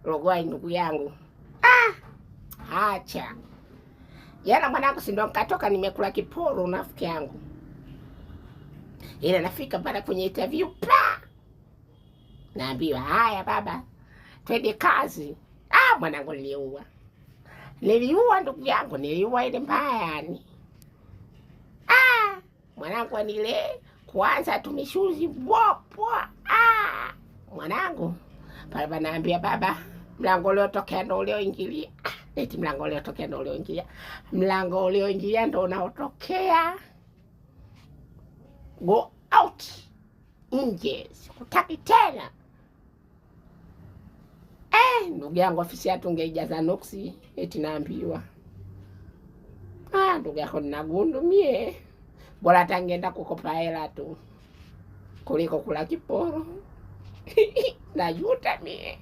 Rogwai ndugu yangu. Acha. Jana mwanangu si ndo nikatoka nimekula kiporo na rafiki yangu. Ile nafika pale kwenye interview naambiwa haya baba, twende kazi. Mwanangu niliua ndugu yangu, niliua ile mbaya yani. Mwanangu anile kwanza tumishuzi bopwa. Mwanangu pale banaambia baba, mlango uliotokea ndo ulioingilia. Eti mlango uliotokea ndo ulioingilia. Mlango ulioingilia ndo unaotokea. Go out. Nje, sikutaki tena. Ndugu yangu ofisi yetu ungeijaza nuksi, eti naambiwa. Ndugu yako ninagundu mie. Bora tangeenda kukopa hela tu kuliko kula kiporo. Najuta mie.